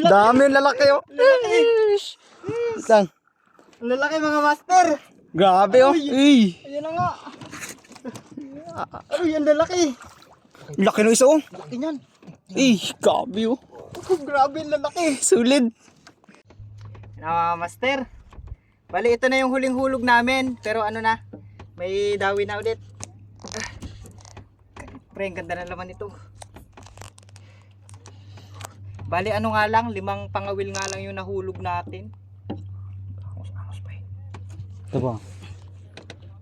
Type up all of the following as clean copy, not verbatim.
Dami yung lalaki oh. Lalaki. Saan? Lalaki mga master. Grabe oh. Uy. Ayan na nga. Ay, ang lalaki. Laki ng isa oh. Laki niyan. Grabe oh. Oh, grabe ang lalaki. Solid. Mga master. Bali, ito na yung huling hulog namin. Pero ano na, may dawi na ulit. Pre, ang ganda na naman ito. Bali, ano nga lang, 5 pangawil nga lang yung nahulog natin. Angos pa eh. Ito ba?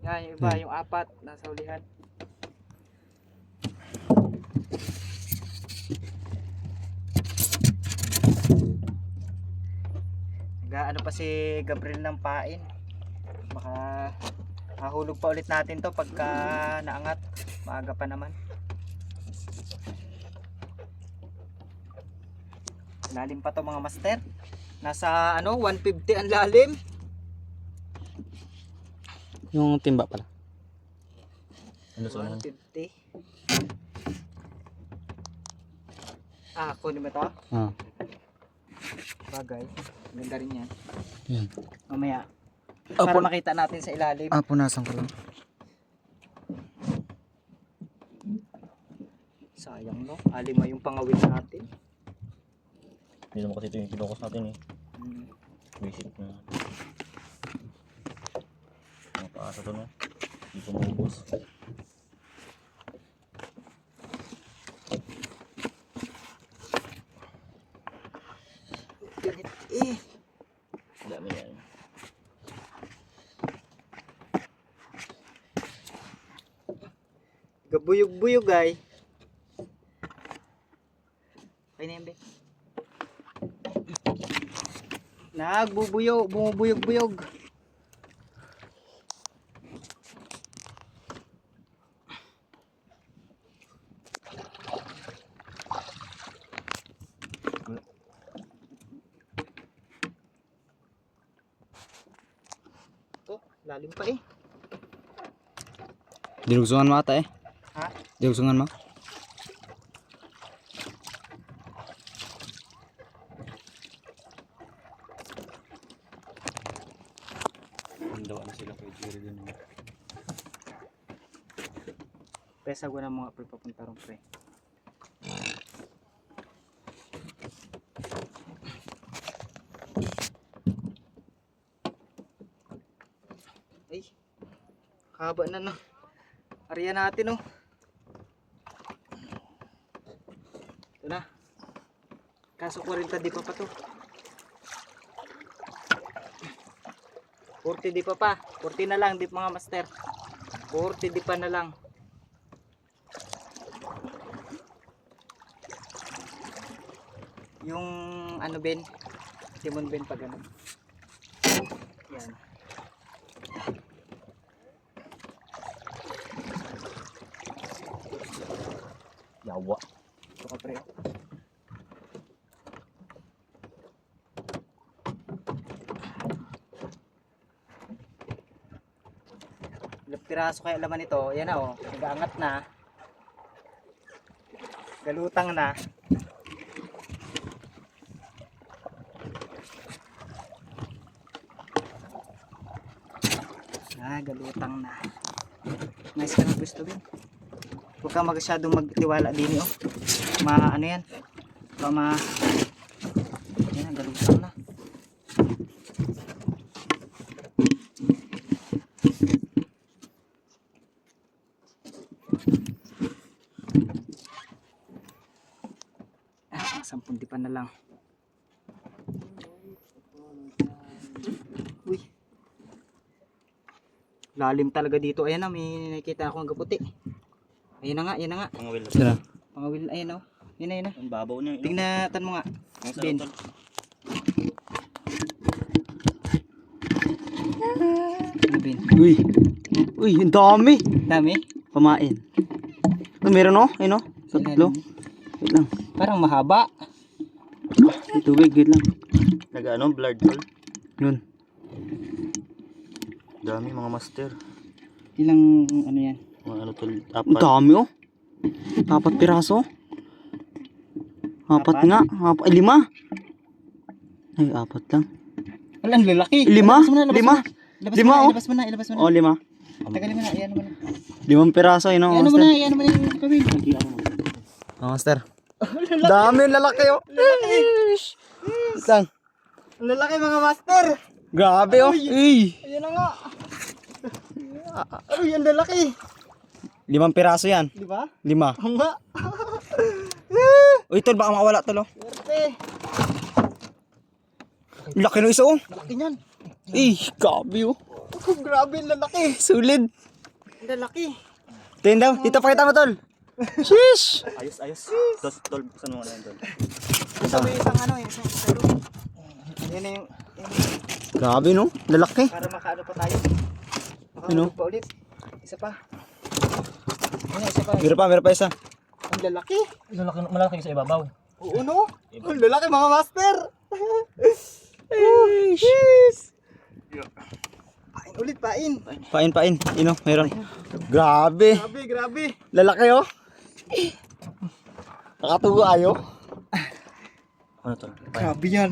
Yan, yung iba, yung 4, nasa ulihan. Ano pa si Gabriel ng pain. Baka mahulog pa ulit natin to pagka naangat. Maaga pa naman. Lalim pa to mga master. Nasa ano 150 ang lalim. Yung timba pala. Ano sa 150. Kunin mo to? Bagay. Ganda rin yan. Yan. Mamaya. Para makita natin sa ilalim. Punasan ko lang. Sayang no. Alima yung pangawin natin. Hindi naman kasi ito yung kinukos natin eh. Visit na. Mga paasa to no. Hindi ko maubos. Ganit Dami yan. Gabuyog-buyog ay. Okay na yan, be. Bumubuyog-buyog. Lalim pa eh. Dilugsungan mo ata eh. Ha? Dilugsungan mo. Handawa na sila kay Jerry dun. Pesa ko na mga pre papunta ron pre. Ay. Haba na no. Area natin oh. Ito na. Kaso 40 di pa to. 40 di pa. 40 na lang di mga master. 40 di pa na lang. Yung ano Ben, Simon Ben pag ano. Yan. Yawa. Ito ka pre. Ilang piraso kaya laman ito. Yan na oh. Nag-aangat na. Galutang na. Galutang na. Nice ka na gusto din. Huwag ka masyadong magtiwala din oh. Ano yan? Yan, galutang na. Sampung dipan na lang. Uy. Lalim talaga dito. Ayan na, may nakita akong gaputi. Ayan na nga, ayan na nga. Pangawil na. Sira. Pangawil, ayan o. Yan na. Ang babaw niya. Tingnan mo nga. Ben. Ben. Uy, ang dami. Dami? Pamain. Meron oh, ayun oh. Tatlo. Wait lang. Parang mahaba. May tubig, wait lang. Nag-ano, blood tol. Yun. Dami mga master. Ilang ano yan? Mga ano tol, Ang 4. dami oh. 4 piraso. Apat nga. Ay, 5. Ay, 4 lang. Wala, ang lalaki. 5? Labas mo na, labas 5? mo na. Ilabas Lima, mo na, oh. ilabas mo na, ilabas mo na. Oh, 5. Tagalin mo na, iyan mo na. 5 piraso, yun o, Iyan mo master. na, iyan mo na yung gawin. Oh, master. Dami yung lalaki, oh. Isang. Ang lalaki mga master. Grabe, oh. Uy. Ayan na nga. Ay, ang lalaki. 5 piraso yan. Di ba? 5. Ang nga. Uy, tol, baka makawala, tol, oh. Swerte. Laki ng isa, oh. Laki niyan. Grabe, oh. Oh, grabe, ang lalaki. Solid. Ang lalaki. Tingin daw, dito pakita mo, tol. Sheesh. Ayos. Tol, buksan mo na yan, tol. Ito may isang ano, isang isalo. Yan na yung, Grabe, no? Lalaki. para makaano pa tayo. Ano? Makahulog pa ulit. Isa pa. Ano, isa pa. Meron pa isa. Ang lalaki. Malaki sa ibabaw. Oo, no? Ang lalaki, mga master. Pain ulit, pain. Pain. Ino, meron. Grabe. Grabe, grabe. Lalaki, oh. Nakatugo ayo. Ano, tol? Grabe yan.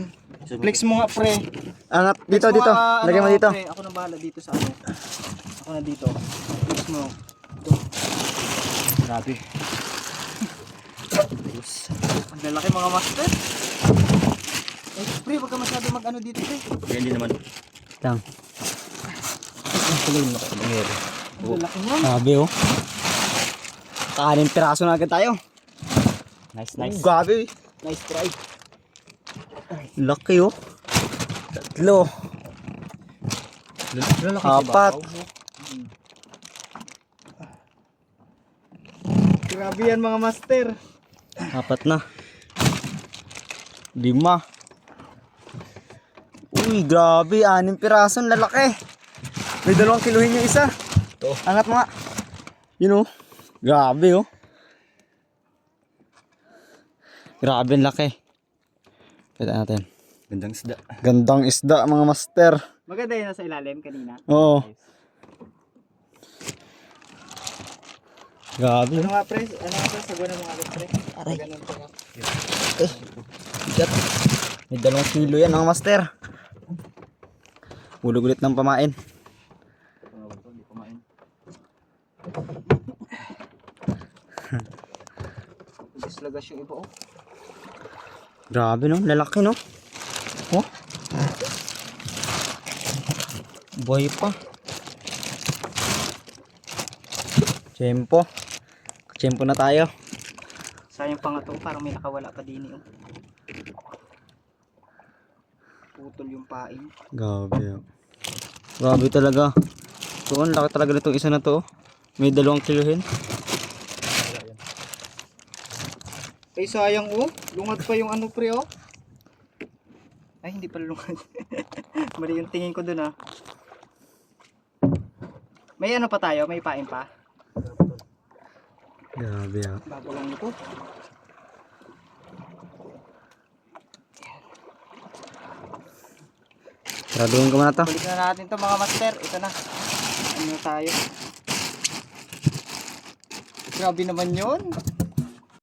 Flex mo nga, pre. Angat dito, Flex mo dito. nga, Lagyan mo ano, dito. Pre. Ako na bahala dito sa ano. Ako na dito. Flex mo. Grabe. Ang lalaki, mga master. Eh, pre, wag ka masyado mag-ano dito, pre. Kaya hindi naman. Lang. Tuloy mo na nangyari. Ang lalaki niyan. Grabe, oh. Kanin piraso na agad tayo. Nice. Grabe. Nice try. Laki, oh. 3. Lalaki 4. Grabe yan, mga master. 4 na. 5. Uy, grabe. 6 piraso. Lalaki. May 2 kiluhin yung isa. Ito. Angat mo nga. Yun, oh. Grabe, oh. Grabe ang laki. Kita natin. Gandang isda. Gandang isda, mga master. Maganda yun nasa ilalim kanina. Oo. Grabe, Ano no? nga, pre? Ano nga, pre? Sagunan mo nga, pre. Aray. Ganun pa nga. Bigat. May 2 kilo yan, mga master. Hulog ulit ng pamain. Hindi kumain. Dislagas yung iba, oh. Grabe, no? Lalaki, no? Oh. Buhay pa. Tiyempo. Tiyempo na tayo. Sayang pa nga to, parang may nakawala pa din, oh. Putol yung pain. Grabe, oh. Grabe talaga. So, ang laki talaga nitong isa na to. May 2 kilohin. Ay, sayang, oh. Lungad pa yung ano, pre, oh. Ay, hindi pala lungad. Mali yung tingin ko dun, ah. May ano pa tayo? May pain pa? Grabe, oh. Bago lang ito. Saraduhin ko muna to. Balik na natin to, mga master. Ito na. Ano tayo? Grabe naman yun.